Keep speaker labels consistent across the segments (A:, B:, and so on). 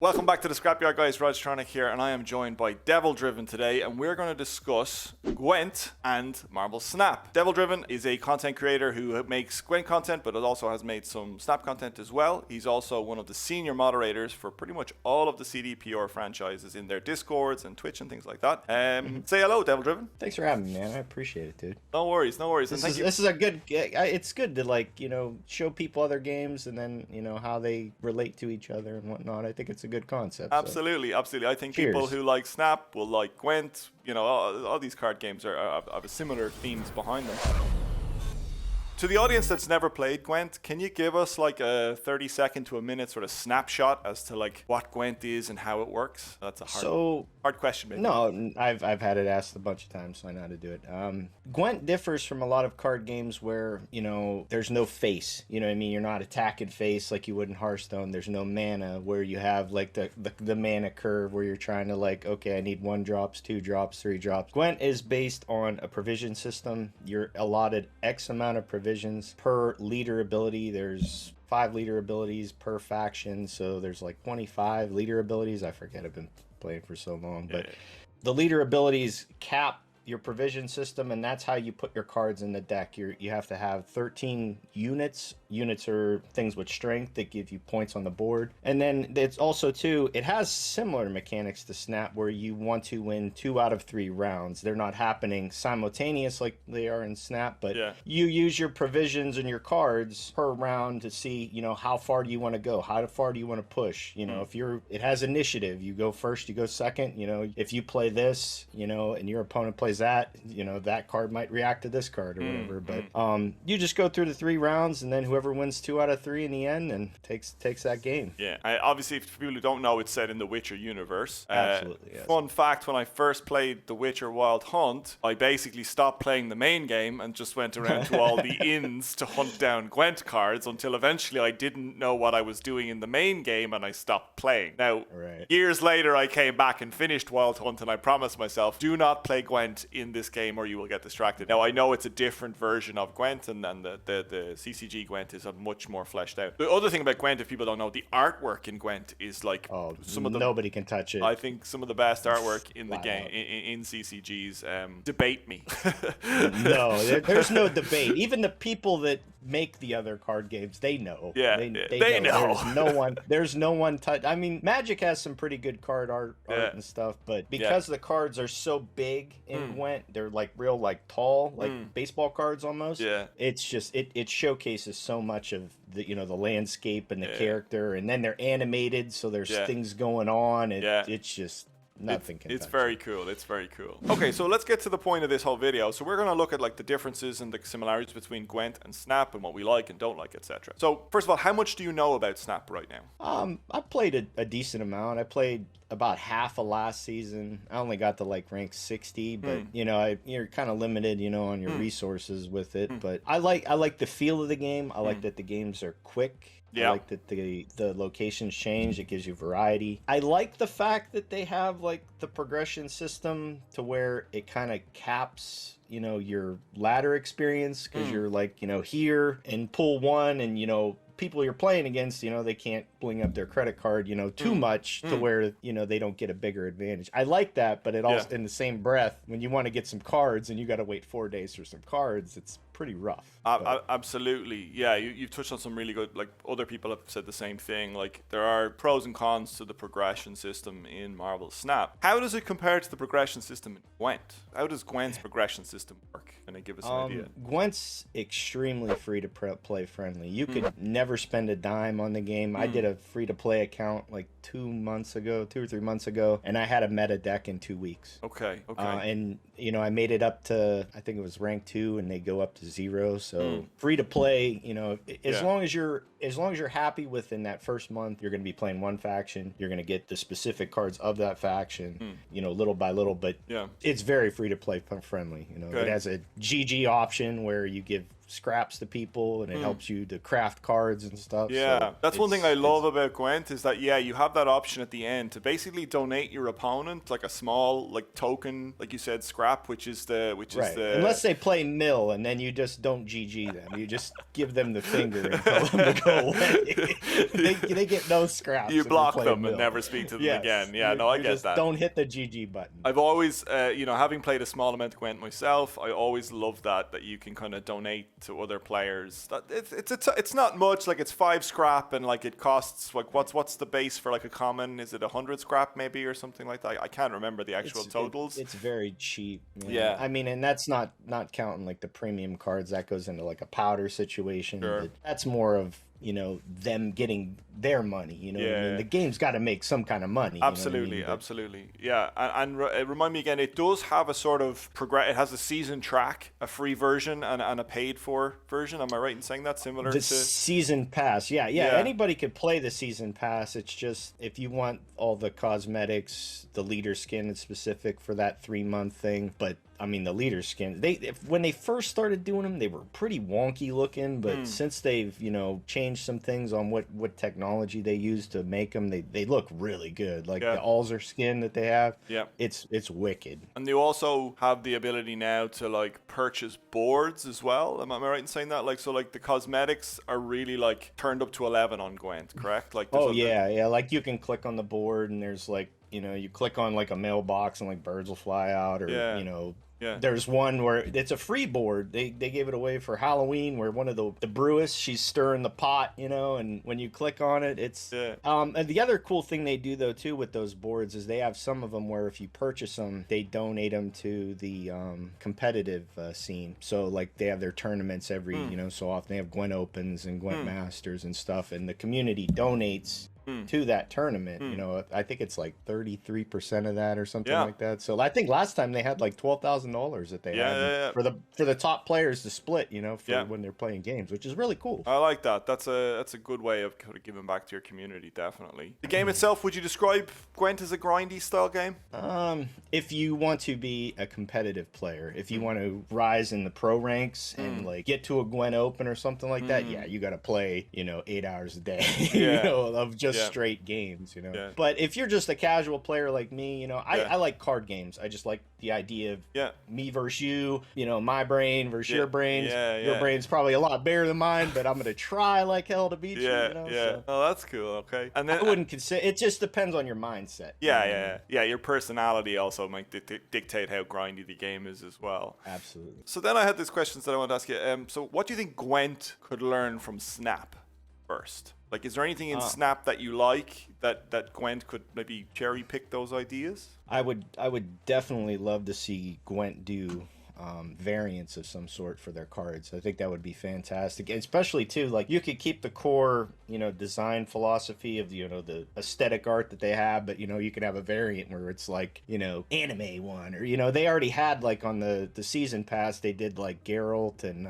A: Welcome back to the Scrapyard Guys. Rogtronic here, and I am joined by Devil Driven today, and we're going to discuss Gwent and Marble Snap. Devil Driven is a content creator who makes Gwent content, but it also has made some Snap content as well. He's also one of the senior moderators for pretty much all of the CDPR franchises in their Discords and Twitch and things like that. Say hello, Devil Driven.
B: Thanks for having me, man. I appreciate it, dude.
A: No worries, no worries.
B: This is a good. It's good to show people other games and then how they relate to each other and whatnot. I think it's a good concept.
A: Absolutely, absolutely. I think
B: Cheers.
A: People who like Snap will like Gwent. All these card games have a similar themes behind them. To the audience that's never played Gwent, can you give us like a 30-second to a minute sort of snapshot as to like what Gwent is and how it works? That's a hard question, maybe.
B: No, I've had it asked a bunch of times, so I know how to do it. Gwent differs from a lot of card games where there's no face. You know what I mean? You're not attacking face like you would in Hearthstone. There's no mana where you have like the mana curve where you're trying to okay, I need 1 drops, 2 drops, 3 drops. Gwent is based on a provision system. You're allotted X amount of provisions per leader ability. There's 5 leader abilities per faction, so there's like 25 leader abilities. I forget, I've been playing for so long, but the leader abilities cap your provision system, and that's how you put your cards in the deck. You have to have 13 units. Units are things with strength that give you points on the board. And then it's also it has similar mechanics to Snap where you want to win 2 out of 3 rounds. They're not happening simultaneous like they are in Snap, but you use your provisions and your cards per round to see, how far do you want to go? How far do you want to push? If it has initiative, you go first, you go second. If you play this, and your opponent plays that, that card might react to this card or whatever. But you just go through the 3 rounds, and then whoever wins 2 out of 3 in the end and takes that game.
A: Obviously, for people who don't know, it's set in the Witcher universe.
B: Absolutely, yes.
A: Fun fact, when I first played The Witcher Wild Hunt, I basically stopped playing the main game and just went around to all the inns to hunt down Gwent cards until eventually I didn't know what I was doing in the main game and I stopped playing. Now, years later, I came back and finished Wild Hunt, and I promised myself, do not play Gwent in this game or you will get distracted. Now, I know it's a different version of Gwent, and the CCG Gwent is a much more fleshed out. The other thing about Gwent, if people don't know, the artwork in Gwent is like
B: nobody can touch it.
A: I think some of the best artwork in the game in CCGs. Debate me.
B: No, there's no debate. Even the people that make the other card games, they know. They know. There's no one touch. I mean, Magic has some pretty good card art and stuff, but because the cards are so big in Gwent, they're like real tall, like baseball cards almost. It's just it showcases so much of the the landscape and the character, and then they're animated, so there's things going on. It's just nothing can
A: it's
B: touch
A: very cool. It's very cool. Okay, so let's get to the point of this whole video. So we're going to look at the differences and the similarities between Gwent and Snap and what we like and don't like, etc. So first of all, how much do you know about Snap right now?
B: I played a decent amount. I played about half of last season. I only got to rank 60, but you're kind of limited, on your resources with it. But I like the feel of the game. I like that the games are quick. I like that the locations change. It gives you variety. I like the fact that they have the progression system to where it kind of caps your ladder experience, because you're here in pool 1, and people you're playing against, they can't bling up their credit card, too much to where, they don't get a bigger advantage. I like that, but it also, in the same breath, when you want to get some cards and you got to wait 4 days for some cards, it's pretty rough.
A: Absolutely. Yeah, you've touched on some really good, other people have said the same thing. There are pros and cons to the progression system in Marble Snap. How does it compare to the progression system in Gwent? How does Gwent's progression system work? Can you give us an idea?
B: Gwent's extremely free to play friendly. You could never spend a dime on the game. I did a free to play account 2 or 3 months ago, and I had a meta deck in 2 weeks.
A: Okay.
B: And I made it up to, I think it was rank 2, and they go up to 0. So free to play, as long as you're happy within that first month, you're going to be playing one faction. You're going to get the specific cards of that faction, little by little, but it's very free to play friendly. It has a GG option where you give scraps to people, and it helps you to craft cards and stuff.
A: Yeah,
B: so
A: that's one thing I love about Gwent is that, you have that option at the end to basically donate your opponent like a small like token, like you said, scrap, which is the
B: unless they play mill, and then you just don't GG them. You just give them the finger and tell them to go away. they get no scraps.
A: You block them
B: mill.
A: and never speak to them
B: Yes,
A: again. Yeah, no, I get that.
B: Don't hit the GG button.
A: I've always, having played a small amount of Gwent myself, I always love that you can kind of donate to other players. That it's not much, like it's 5 scrap, and like it costs like what's the base for like a common? Is it 100 scrap maybe or something like that? I can't remember the actual totals.
B: It's very cheap.
A: Yeah,
B: I mean, and that's not counting like the premium cards. That goes into like a powder situation.
A: Sure.
B: But that's more of them getting their money. What I mean? The game's got to make some kind of money.
A: Absolutely, absolutely. Yeah, and remind me again, it does have a sort of it has a season track, a free version, and a paid for version. Am I right in saying that? Similar to
B: season pass. Yeah. Anybody could play the season pass. It's just if you want all the cosmetics, the leader skin is specific for that 3-month thing. But I mean, the leader skin, when they first started doing them, they were pretty wonky looking, but since they've, changed some things on what technology they use to make them, they look really good. Like the Alzer skin that they have, it's wicked.
A: And you also have the ability now to like purchase boards as well. Am I right in saying that? Like, so like the cosmetics are really like turned up to 11 on Gwent, correct? Like,
B: like you can click on the board and there's like, you click on like a mailbox and like birds will fly out, or there's one where it's a free board. They gave it away for Halloween, where one of the brewers, she's stirring the pot, and when you click on it, it's and the other cool thing they do though too with those boards is they have some of them where if you purchase them, they donate them to the competitive scene. So like they have their tournaments every so often. They have Gwent Opens and Gwent Masters and stuff, and the community donates to that tournament. I think it's like 33% of that or something like that. So I think last time they had like $12,000 that they had for the top players to split, when they're playing games, which is really cool.
A: I like that. That's a good way of kind of giving back to your community, definitely. The game itself, would you describe Gwent as a grindy style game?
B: If you want to be a competitive player, if you want to rise in the pro ranks and like get to a Gwent Open or something like that, you got to play 8 hours a day of just straight games, But if you're just a casual player like me, I like card games. I just like the idea of me versus you, my brain versus your brains. Your brain's probably a lot bigger than mine, but I'm gonna try like hell to beat you. So.
A: Oh, that's cool. Okay. And then
B: I wouldn't consider it. Just depends on your mindset.
A: Your personality also might dictate how grindy the game is as well.
B: Absolutely.
A: So then I had these questions that I want to ask you. So what do you think Gwent could learn from Snap first? Like, is there anything in Snap that you like that Gwent could maybe cherry pick those ideas?
B: I would definitely love to see Gwent do variants of some sort for their cards. I think that would be fantastic, especially too, like you could keep the core design philosophy of the aesthetic art that they have, but you could have a variant where it's like anime one, or they already had like on the season pass they did like Geralt and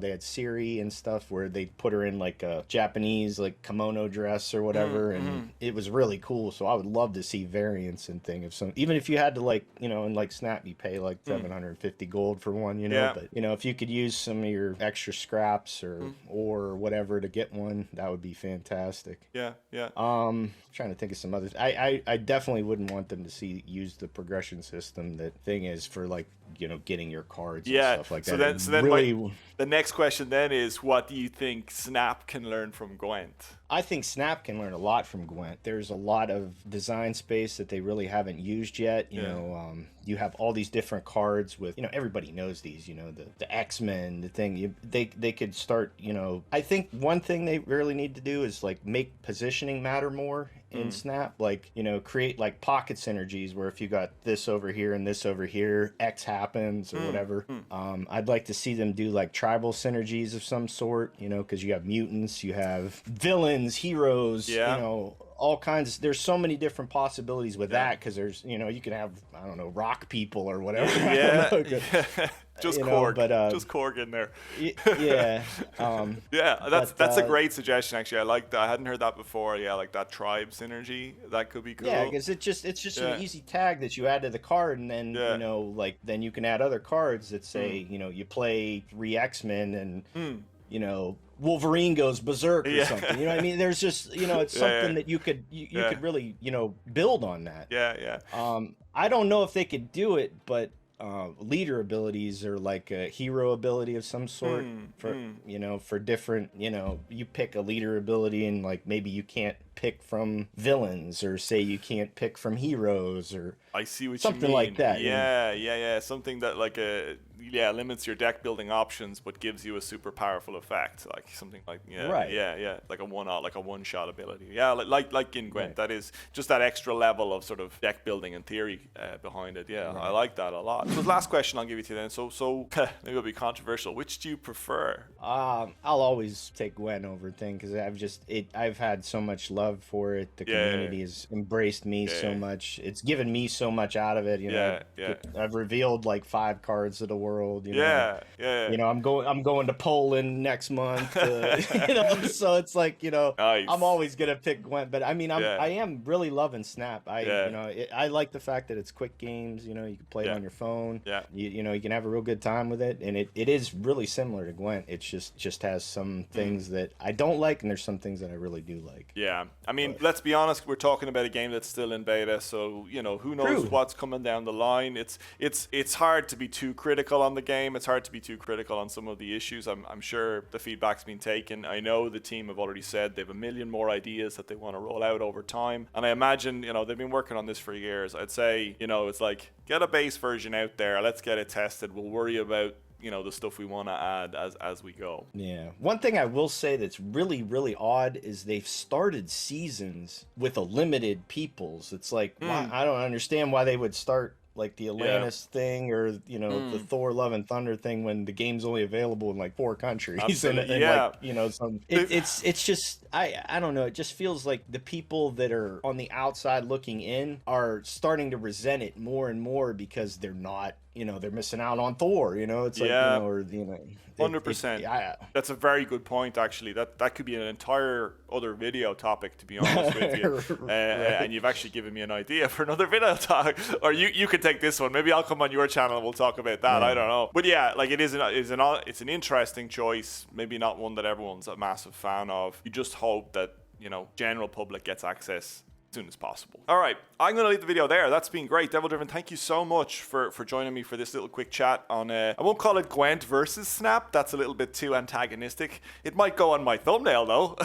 B: they had Ciri and stuff where they put her in like a Japanese like kimono dress or whatever, and it was really cool. So I would love to see variants and thing of some, even if you had to like in like Snap you pay like 750 gold for one, but if you could use some of your extra scraps or whatever to get one, that would be fantastic. Trying to think of some others. I definitely wouldn't want them to use the progression system that thing is for like getting your cards and stuff like that.
A: So then really, the next question then is, what do you think Snap can learn from Gwent?
B: I think Snap can learn a lot from Gwent. There's a lot of design space that they really haven't used yet. You have all these different cards with, everybody knows these, the X-Men, the thing. They could start, I think one thing they really need to do is like make positioning matter more in Snap. Like, create like pocket synergies where if you got this over here and this over here, X happens or whatever. I'd like to see them do like tribal synergies of some sort, because you have mutants, you have villains, heroes, all kinds. There's so many different possibilities with that, because there's you can have, I don't know, rock people or whatever.
A: Just
B: you know,
A: Korg.
B: but
A: Just Korg in there.
B: yeah.
A: Yeah, that's a great suggestion actually. I like that. I hadn't heard that before. Yeah, like that tribe synergy. That could be cool.
B: Yeah, because it's just an easy tag that you add to the card, and then you know, like then you can add other cards that say, you know, you play 3 X-Men and you know, Wolverine goes berserk or something. You know what I mean? There's just, you know, it's something that you could could really, you know, build on that.
A: Yeah.
B: I don't know if they could do it, but leader abilities are like a hero ability of some sort for you know, for different, you know, you pick a leader ability and like maybe you can't pick from villains, or say you can't pick from heroes, or
A: I see what
B: something
A: you mean.
B: like that.
A: Yeah. Something that like limits your deck building options but gives you a super powerful effect, like something like like a one shot ability. Yeah, like in Gwent, that is just that extra level of sort of deck building and theory behind it. Yeah, I like that a lot. So the last question I'll give you to then. So maybe it'll be controversial. Which do you prefer?
B: I'll always take Gwen over thing because I've had so much love for it. The community has embraced me so much. It's given me so much out of it. You know, I've revealed like 5 cards of the world. You know? You know, I'm going to Poland next month. You know, so it's like, you know,
A: nice.
B: I'm always gonna pick Gwen. But I mean, I am really loving Snap. You know, I like the fact that it's quick games. You know, you can play it on your phone. You know, you can have a real good time with it, and it is really similar to Gwent. It just has some things that I don't like, and there's some things that I really do like.
A: Yeah, I mean, let's be honest. We're talking about a game that's still in beta, so you know, who knows what's coming down the line. It's hard to be too critical on the game. It's hard to be too critical on some of the issues. I'm sure the feedback's been taken. I know the team have already said they have a million more ideas that they want to roll out over time, and I imagine, you know, they've been working on this for years. I'd say, you know, it's like, get a base version out there. Let's get it tested. We'll worry about, you know, the stuff we want to add as we go.
B: Yeah. One thing I will say that's really, really odd is they've started seasons with a limited peoples. It's like, why, I don't understand why they would start like the Atlantis thing, or you know, the Thor Love and Thunder thing, when the game's only available in like 4 countries. And like, you know, it's just I don't know, it just feels like the people that are on the outside looking in are starting to resent it more and more because they're not, you know, they're missing out on Thor, you know. It's like, you know, or you know,
A: 100%. That's a very good point, actually. That could be an entire other video topic, to be honest with you. And you've actually given me an idea for another video talk. Or you could take this one. Maybe I'll come on your channel and we'll talk about that. I don't know. But yeah, like it's an interesting choice. Maybe not one that everyone's a massive fan of. You just hope that, you know, general public gets access as soon as possible. All right, I'm going to leave the video there. That's been great. Devil Driven, thank you so much for joining me for this little quick chat on, I won't call it Gwent versus Snap. That's a little bit too antagonistic. It might go on my thumbnail, though.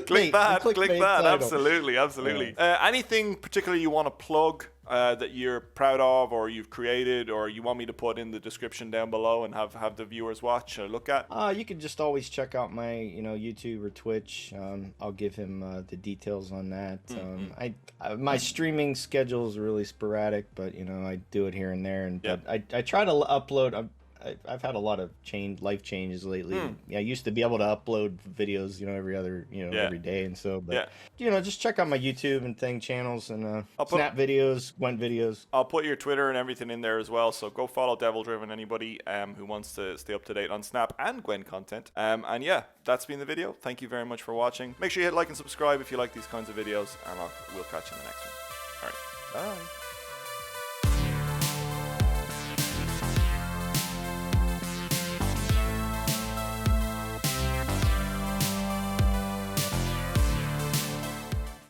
A: click that. Absolutely. Anything particular you want to plug that you're proud of, or you've created, or you want me to put in the description down below and have the viewers watch or look at?
B: You can just always check out my, you know, YouTube or Twitch. I'll give him the details on that. My streaming schedule is really sporadic, but you know, I do it here and there, and but I try to upload. I've had a lot of life changes lately. I used to be able to upload videos, you know, every day, and so, but you know, just check out my YouTube and channels, and Snap videos, Gwent videos.
A: I'll put your Twitter and everything in there as well, so go follow Devil Driven, anybody who wants to stay up to date on Snap and Gwent content. And yeah, that's been the video. Thank you very much for watching. Make sure you hit like and subscribe if you like these kinds of videos, and we'll catch you in the next one. All right, bye.